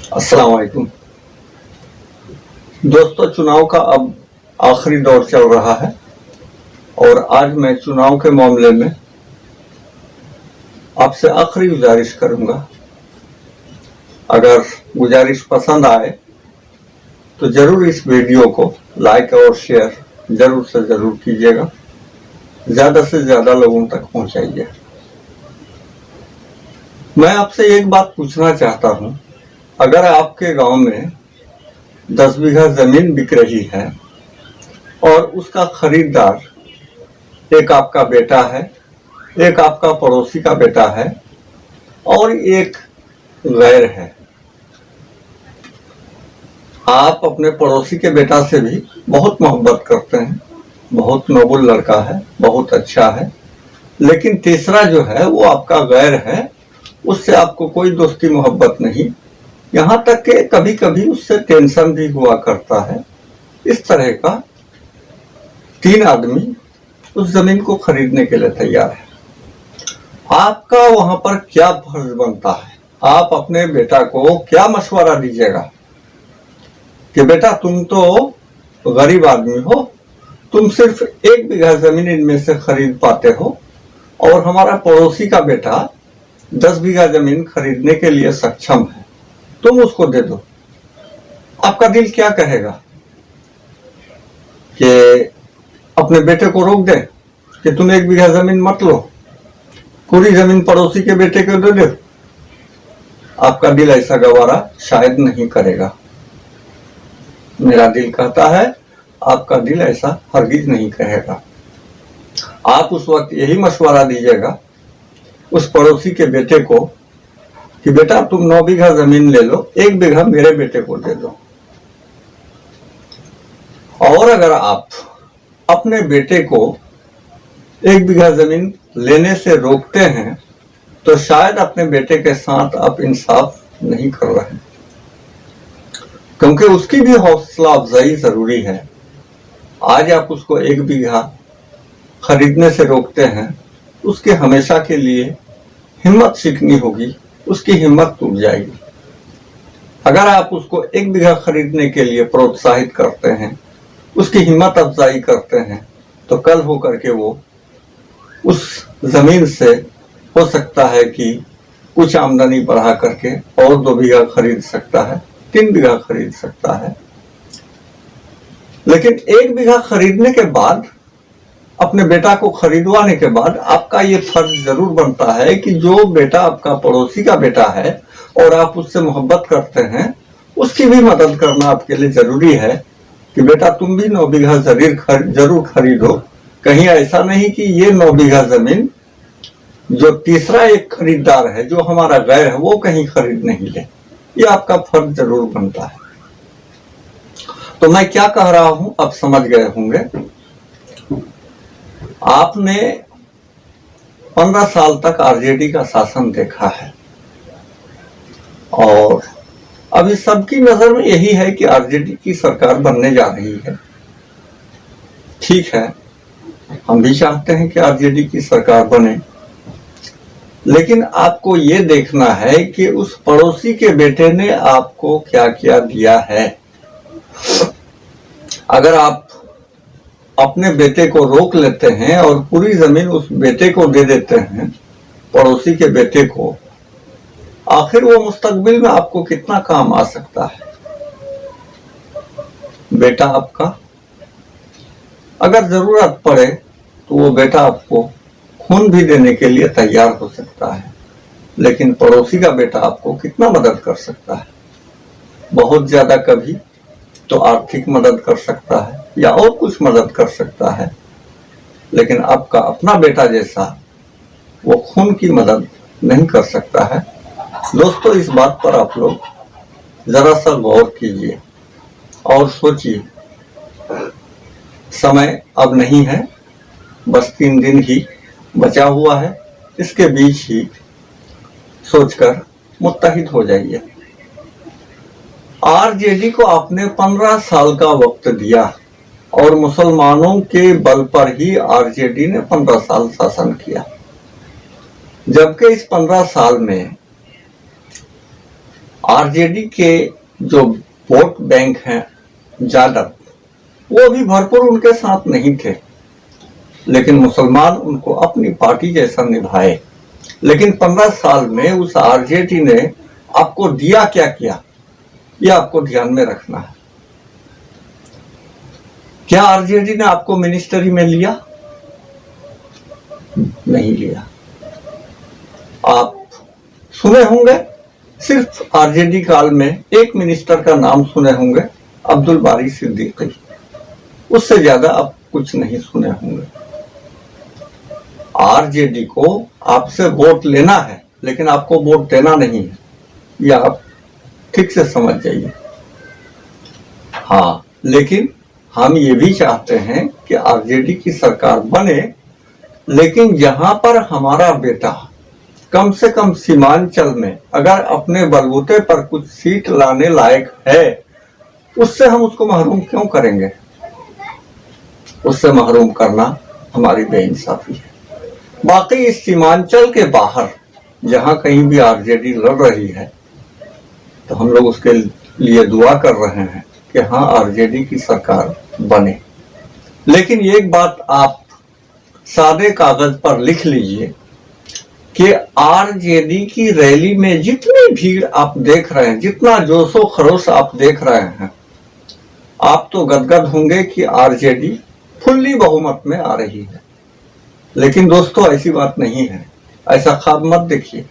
अस्सलाम वालेकुम दोस्तों, चुनाव का अब आखिरी दौर चल रहा है और आज मैं चुनाव के मामले में आपसे आखिरी गुजारिश करूंगा। अगर गुजारिश पसंद आए तो जरूर इस वीडियो को लाइक और शेयर जरूर से जरूर कीजिएगा, ज्यादा से ज्यादा लोगों तक पहुंचाइए। मैं आपसे एक बात पूछना चाहता हूं, अगर आपके गांव में 10 बीघा जमीन बिक रही है और उसका खरीदार एक आपका बेटा है, एक आपका पड़ोसी का बेटा है और एक गैर है। आप अपने पड़ोसी के बेटा से भी बहुत मोहब्बत करते हैं, बहुत नोबल लड़का है, बहुत अच्छा है, लेकिन तीसरा जो है वो आपका गैर है, उससे आपको कोई दोस्ती मोहब्बत नहीं, यहाँ तक कि कभी कभी उससे टेंशन भी हुआ करता है। इस तरह का 3 आदमी उस जमीन को खरीदने के लिए तैयार है। आपका वहां पर क्या फर्ज बनता है? आप अपने बेटा को क्या मशवरा दीजिएगा कि बेटा तुम तो गरीब आदमी हो, तुम सिर्फ 1 बीघा जमीन इनमें से खरीद पाते हो और हमारा पड़ोसी का बेटा 10 बीघा जमीन खरीदने के लिए सक्षम है, तुम उसको दे दो। आपका दिल क्या कहेगा? कि अपने बेटे को रोक दे कि तुम 1 बीघा जमीन मत लो, पूरी जमीन पड़ोसी के बेटे को दे दो? आपका दिल ऐसा गवारा शायद नहीं करेगा। मेरा दिल कहता है आपका दिल ऐसा हरगिज नहीं कहेगा। आप उस वक्त यही मशवरा दीजिएगा उस पड़ोसी के बेटे को कि बेटा तुम 9 बीघा जमीन ले लो, 1 बीघा मेरे बेटे को दे दो। और अगर आप अपने बेटे को 1 बीघा जमीन लेने से रोकते हैं तो शायद अपने बेटे के साथ आप इंसाफ नहीं कर रहे हैं, क्योंकि उसकी भी हौसला अफजाई जरूरी है। आज आप उसको 1 बीघा खरीदने से रोकते हैं, उसके हमेशा के लिए हिम्मत सीखनी होगी, उसकी हिम्मत टूट जाएगी। अगर आप उसको 1 बीघा खरीदने के लिए प्रोत्साहित करते हैं, उसकी हिम्मत अफजाई करते हैं, तो कल होकर के वो उस जमीन से हो सकता है कि कुछ आमदनी बढ़ा करके और 2 बीघा खरीद सकता है, 3 बीघा खरीद सकता है। लेकिन 1 बीघा खरीदने के बाद, अपने बेटा को खरीदवाने के बाद आपका ये फर्ज जरूर बनता है कि जो बेटा आपका पड़ोसी का बेटा है और आप उससे मोहब्बत करते हैं, उसकी भी मदद करना आपके लिए जरूरी है कि बेटा तुम भी 9 बीघा जरूर खरीदो। कहीं ऐसा नहीं कि ये 9 बीघा जमीन जो तीसरा एक खरीदार है, जो हमारा गैर है, वो कहीं खरीद नहीं ले। ये आपका फर्ज जरूर बनता है। तो मैं क्या कह रहा हूं आप समझ गए होंगे। आपने 15 साल तक आरजेडी का शासन देखा है और अभी सबकी नजर में यही है कि आरजेडी की सरकार बनने जा रही है। ठीक है, हम भी चाहते हैं कि आरजेडी की सरकार बने, लेकिन आपको ये देखना है कि उस पड़ोसी के बेटे ने आपको क्या क्या दिया है। अगर आप अपने बेटे को रोक लेते हैं और पूरी जमीन उस बेटे को दे देते हैं, पड़ोसी के बेटे को, आखिर वो मुस्तकबिल में आपको कितना काम आ सकता है? बेटा आपका अगर जरूरत पड़े तो वो बेटा आपको खून भी देने के लिए तैयार हो सकता है, लेकिन पड़ोसी का बेटा आपको कितना मदद कर सकता है? बहुत ज्यादा कभी तो आर्थिक मदद कर सकता है या और कुछ मदद कर सकता है, लेकिन आपका अपना बेटा जैसा वो खून की मदद नहीं कर सकता है। दोस्तों, इस बात पर आप लोग जरा सा गौर कीजिए और सोचिए। समय अब नहीं है, बस 3 दिन ही बचा हुआ है, इसके बीच ही सोचकर मुत्तहिद हो जाइए। आरजेडी को आपने 15 साल का वक्त दिया और मुसलमानों के बल पर ही आरजेडी ने 15 साल शासन किया, जबकि इस 15 साल में आरजेडी के जो वोट बैंक हैं ज्यादा, वो भी भरपूर उनके साथ नहीं थे, लेकिन मुसलमान उनको अपनी पार्टी जैसा निभाए। लेकिन 15 साल में उस आरजेडी ने आपको दिया क्या किया, यह आपको ध्यान में रखना है। क्या आरजेडी ने आपको मिनिस्ट्री में लिया? नहीं लिया। आप सुने होंगे, सिर्फ आरजेडी काल में एक मिनिस्टर का नाम सुने होंगे, अब्दुल बारी सिद्दीकी। उससे ज्यादा आप कुछ नहीं सुने होंगे। आरजेडी को आपसे वोट लेना है, लेकिन आपको वोट देना नहीं है, यह आप ठीक से समझ जाइए। हाँ, लेकिन हम ये भी चाहते हैं कि आरजेडी की सरकार बने, लेकिन जहां पर हमारा बेटा कम से कम सीमांचल में अगर अपने बलबूते पर कुछ सीट लाने लायक है, उससे हम उसको महरूम क्यों करेंगे? उससे महरूम करना हमारी बेइंसाफी है। बाकी इस सीमांचल के बाहर जहां कहीं भी आरजेडी लड़ रही है, तो हम लोग उसके लिए दुआ कर रहे हैं कि हाँ, आरजेडी की सरकार बने। लेकिन एक बात आप सादे कागज पर लिख लीजिए कि आरजेडी की रैली में जितनी भीड़ आप देख रहे हैं, जितना जोशो खरोश आप देख रहे हैं, आप तो गदगद होंगे कि आरजेडी फुल्ली बहुमत में आ रही है। लेकिन दोस्तों, ऐसी बात नहीं है, ऐसा ख्वाब मत देखिए।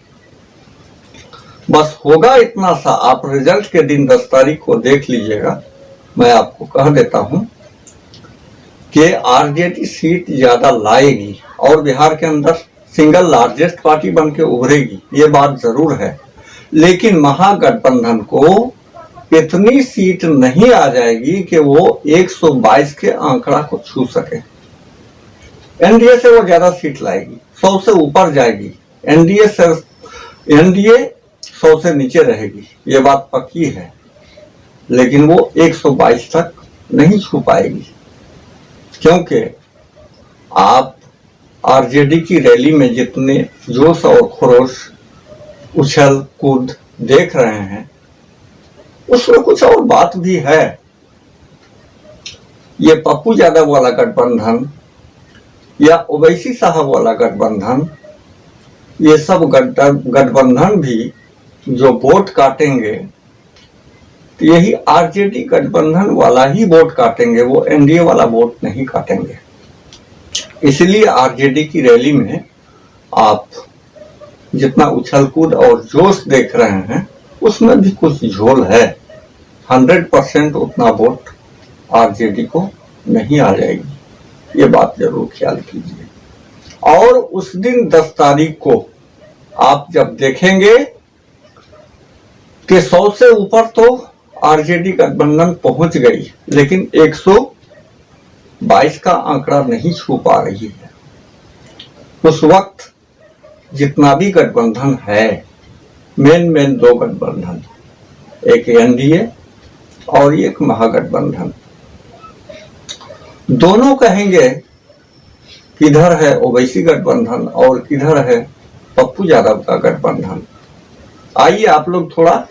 बस होगा इतना सा, आप रिजल्ट के दिन 10 तारीख को देख लीजिएगा। मैं आपको कह देता हूं कि आरजेडी सीट ज्यादा लाएगी और बिहार के अंदर सिंगल लार्जेस्ट पार्टी बन के उभरेगी, ये बात जरूर है। लेकिन महागठबंधन को इतनी सीट नहीं आ जाएगी कि वो 122 के आंकड़ा को छू सके। एनडीए से वो ज्यादा सीट लाएगी, 100 से ऊपर जाएगी। एनडीए 100 से नीचे रहेगी, ये बात पक्की है। लेकिन वो 122 तक नहीं छू पाएगी, क्योंकि आप आरजेडी की रैली में जितने जोश और खरोश, उछल कूद देख रहे हैं, उसमें कुछ और बात भी है। ये पप्पू यादव वाला गठबंधन या ओवैसी साहब वाला गठबंधन, ये सब गठबंधन भी जो वोट काटेंगे, तो यही आरजेडी गठबंधन वाला ही वोट काटेंगे, वो एनडीए वाला वोट नहीं काटेंगे। इसलिए आरजेडी की रैली में आप जितना उछल कूद और जोश देख रहे हैं, उसमें भी कुछ झोल है। 100% उतना वोट आरजेडी को नहीं आ जाएगी, ये बात जरूर ख्याल कीजिए। और उस दिन 10 तारीख को आप जब देखेंगे कि 100 से ऊपर तो आरजेडी गठबंधन पहुंच गई, लेकिन 122 का आंकड़ा नहीं छू पा रही है। उस वक्त जितना भी गठबंधन है, मेन 2 गठबंधन, एक एनडीए और एक महागठबंधन, दोनों कहेंगे किधर है ओवैसी गठबंधन और किधर है पप्पू यादव का गठबंधन। आइए आप लोग थोड़ा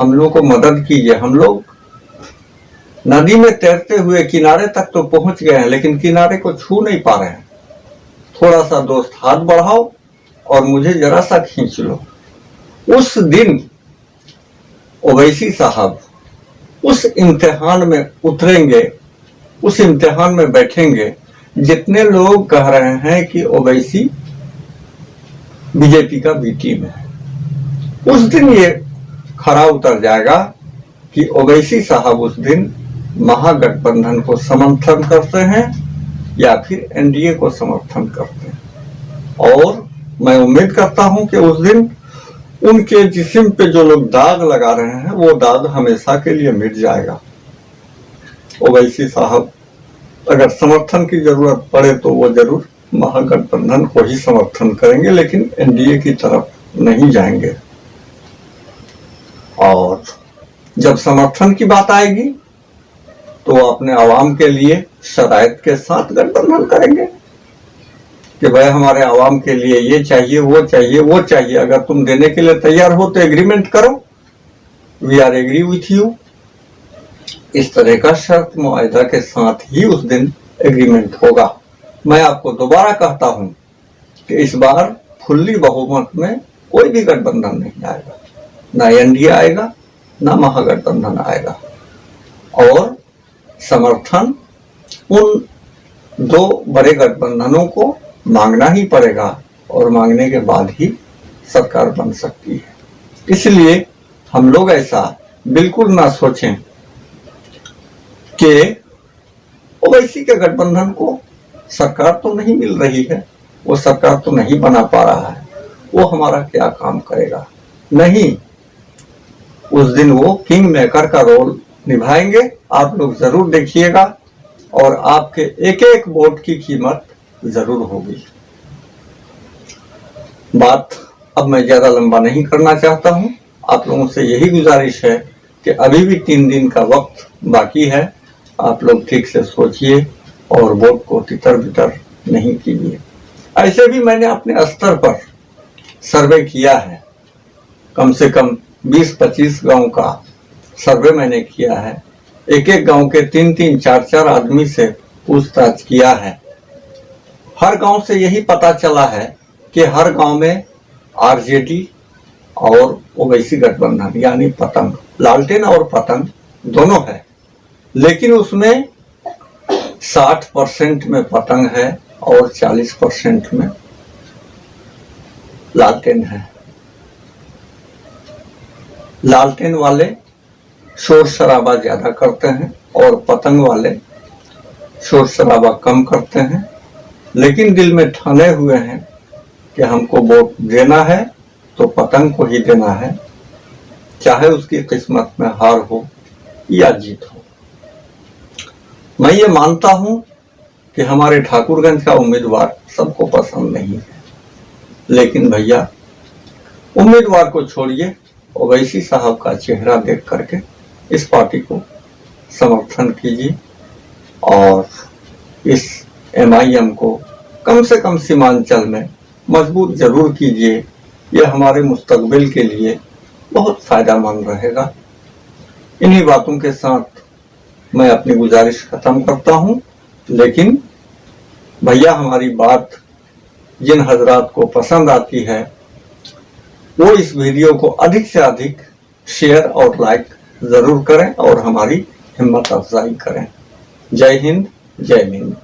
हम लोग को मदद कीजिए। हम लोग नदी में तैरते हुए किनारे तक तो पहुंच गए हैं, लेकिन किनारे को छू नहीं पा रहे हैं। थोड़ा सा दोस्त हाथ बढ़ाओ और मुझे जरा सा खींच लो। उस दिन ओवैसी साहब उस इम्तिहान में उतरेंगे, उस इम्तिहान में बैठेंगे। जितने लोग कह रहे हैं कि ओवैसी बीजेपी का बी टीम है, उस दिन ये खरा उतर जाएगा कि ओवैसी साहब उस दिन महागठबंधन को समर्थन करते हैं या फिर एनडीए को समर्थन करते हैं। और मैं उम्मीद करता हूं कि उस दिन उनके जिस्म पे जो लोग दाग लगा रहे हैं, वो दाग हमेशा के लिए मिट जाएगा। ओवैसी साहब अगर समर्थन की जरूरत पड़े तो वो जरूर महागठबंधन को ही समर्थन करेंगे, लेकिन एनडीए की तरफ नहीं जाएंगे। और जब समर्थन की बात आएगी तो अपने आवाम के लिए शराइत के साथ गठबंधन करेंगे कि भाई हमारे आवाम के लिए ये चाहिए, वो चाहिए, वो चाहिए। अगर तुम देने के लिए तैयार हो तो एग्रीमेंट करो, we are agree with you. इस तरह का शर्त मुआहदा के साथ ही उस दिन एग्रीमेंट होगा। मैं आपको दोबारा कहता हूं कि इस बार फुल्ली बहुमत में कोई भी गठबंधन नहीं आएगा, ना एनडीए आएगा, ना महागठबंधन आएगा, और समर्थन उन दो बड़े गठबंधनों को मांगना ही पड़ेगा और मांगने के बाद ही सरकार बन सकती है। इसलिए हम लोग ऐसा बिल्कुल ना सोचें कि ओवैसी के गठबंधन को सरकार तो नहीं मिल रही है, वो सरकार तो नहीं बना पा रहा है, वो हमारा क्या काम करेगा। नहीं, उस दिन वो किंग मेकर का रोल निभाएंगे। आप लोग जरूर देखिएगा और आपके एक एक वोट की कीमत जरूर होगी। बात अब मैं ज्यादा लंबा नहीं करना चाहता हूं। आप लोगों से यही गुजारिश है कि अभी भी 3 दिन का वक्त बाकी है। आप लोग ठीक से सोचिए और वोट को तितर बितर नहीं कीजिए। ऐसे भी मैंने अपने स्तर पर सर्वे किया है, कम से कम 20-25 गांव का सर्वे मैंने किया है। एक एक गांव के 3-3, 4-4 आदमी से पूछताछ किया है। हर गांव से यही पता चला है कि हर गांव में आरजेडी और ओवैसी गठबंधन यानी पतंग, लालटेन और पतंग दोनों है, लेकिन उसमें 60% में पतंग है और 40% में लालटेन है। लालटेन वाले शोर शराबा ज्यादा करते हैं और पतंग वाले शोर शराबा कम करते हैं, लेकिन दिल में ठाने हुए हैं कि हमको वोट देना है तो पतंग को ही देना है, चाहे उसकी किस्मत में हार हो या जीत हो। मैं ये मानता हूं कि हमारे ठाकुरगंज का उम्मीदवार सबको पसंद नहीं है, लेकिन भैया उम्मीदवार को छोड़िए, ओवैसी साहब का चेहरा देख करके इस पार्टी को समर्थन कीजिए और इस MIM को कम से कम सीमांचल में मजबूत जरूर कीजिए। यह हमारे मुस्तकबिल के लिए बहुत फायदेमंद रहेगा। इन्हीं बातों के साथ मैं अपनी गुजारिश खत्म करता हूं, लेकिन भैया हमारी बात जिन हजरात को पसंद आती है वो इस वीडियो को अधिक से अधिक शेयर और लाइक जरूर करें और हमारी हिम्मत अफजाई करें। जय हिंद, जय हिंद।